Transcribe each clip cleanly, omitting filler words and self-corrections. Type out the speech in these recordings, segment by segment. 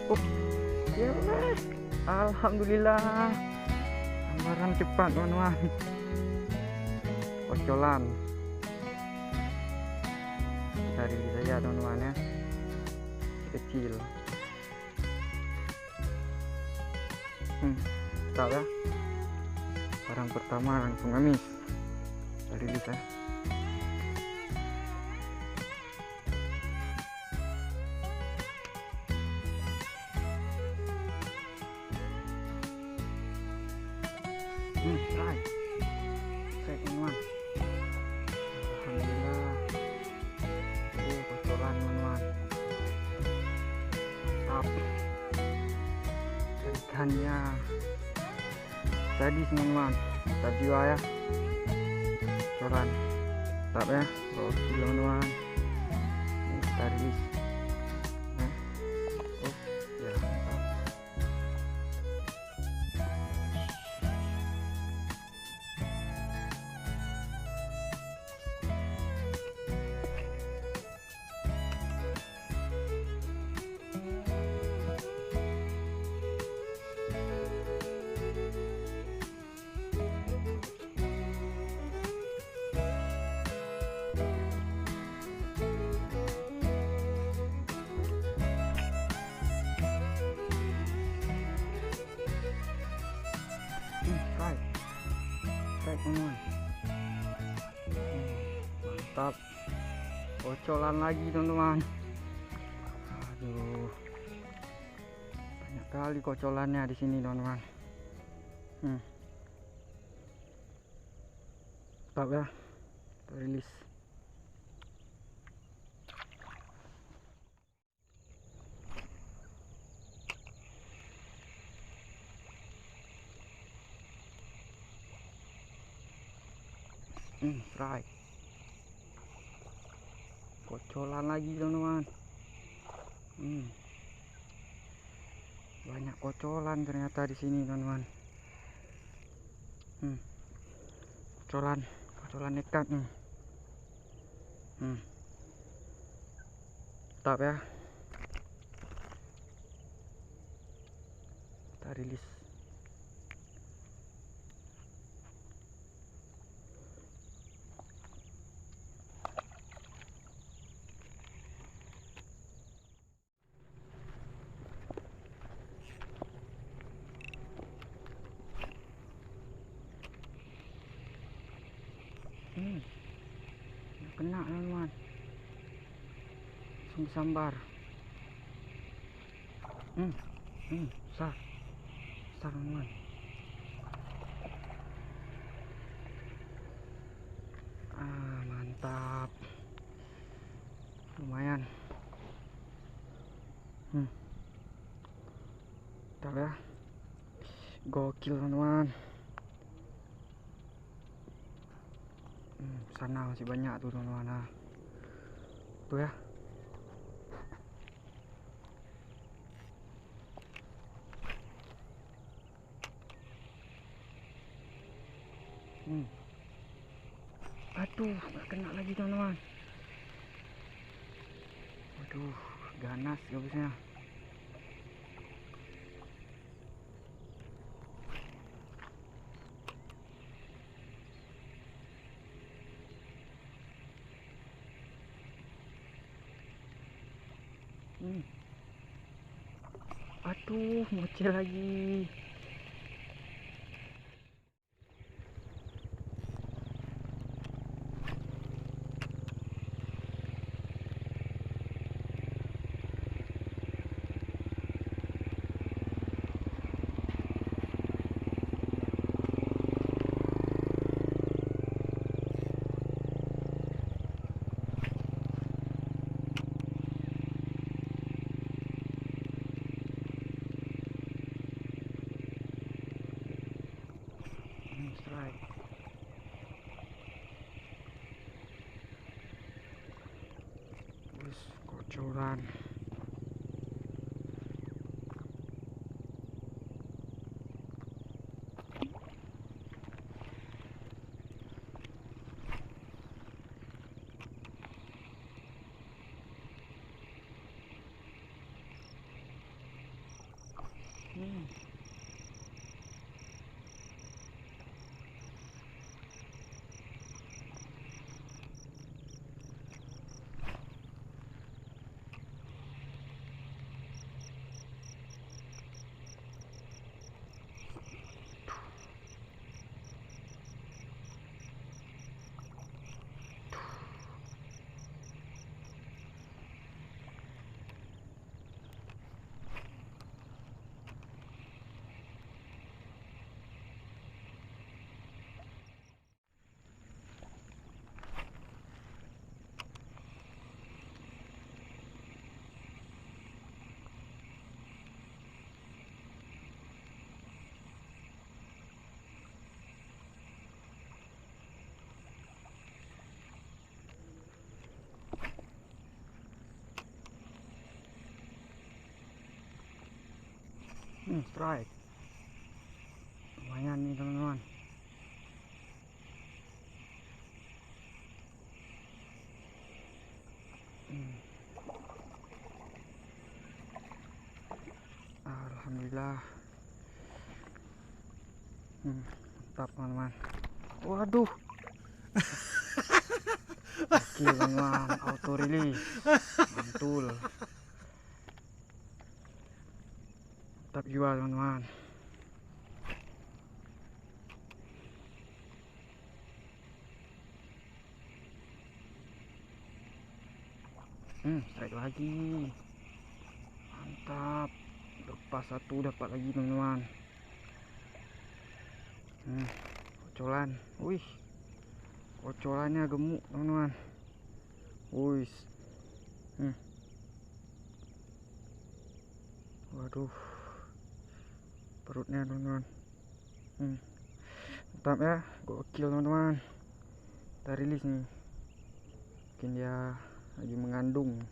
Oh, ya, alhamdulillah. Sambaran cepat, teman-teman. Kocolan. Kita rilis saja, teman-teman ya. Kecil. Tahu ya. Barang pertama langsung amis. Kita rilis ya. Strike, teman-teman. Alhamdulillah. Kocolan, teman-teman. Mantap. Ikannya tadi, teman-teman. Kita jiwa ya. Kocolan. Mantap ya. Gokil, teman-teman. Ini kita rilis. Ya, mantap. Strike, teman-teman. Mantap. Kocolan lagi, teman-teman. Aduh, banyak kali kocolannya di sini, teman-teman. Mantap ya. Kita rilis. Strike. Kocolan lagi, teman-teman. Banyak kocolan ternyata di sini, teman-teman. Kocolan nekat nih. Mantap ya. Kita rilis. Kena, teman-teman. Langsung sambar. Besar, teman-teman. Mantap. Lumayan. Mantap ya. Gokil, teman-teman. Sana masih banyak tuh, teman-teman. Tuh ya. Aduh, nggak kena lagi, teman-teman. Waduh, ganas gabusnya. Aduh, ngoceh lagi. Strike. Terus kocoran. Hmm. Strike. Lumayan nih teman-teman. Alhamdulillah. Mantap teman-teman. Waduh. Oke teman-teman, auto release. Mantul. Mantap juga teman-teman. Strike lagi. Mantap. Lepas satu dapat lagi teman-teman. Kocolan. Wih. Kocolannya gemuk teman-teman. Wih. Waduh. Perutnya teman-teman. Mantap ya. Gokil teman-teman. Kita rilis nih. Mungkin dia lagi mengandung.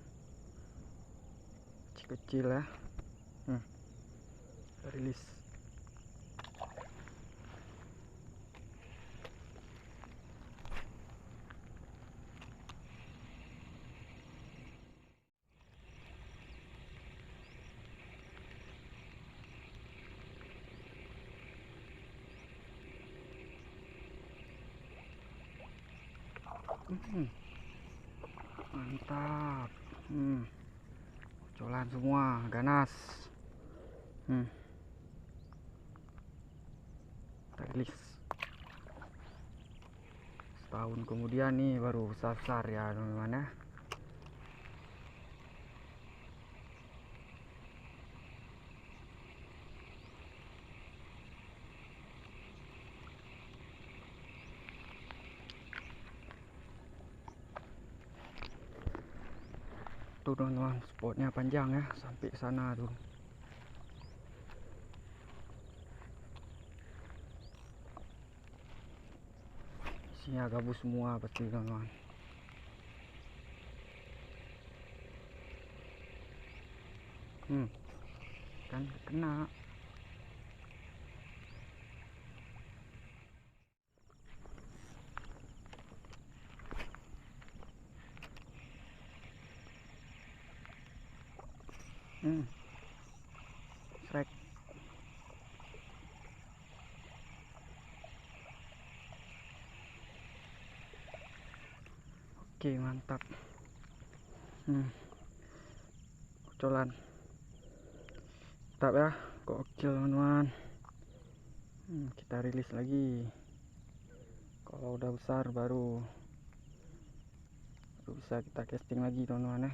Kecil-kecil ya. Kita rilis. Mantap. Kocolan semua, ganas. Kita rilis. Setahun kemudian nih baru besar-besar ya teman-teman ya. Tuh teman-teman, spotnya panjang ya, sampai sana tuh. Isinya gabus semua pasti teman-teman. Kan kena. Strike. Oke, mantap. Kocolan. Mantap ya, gokil teman-teman. Kita rilis lagi. Kalau udah besar baru bisa kita casting lagi teman-teman ya.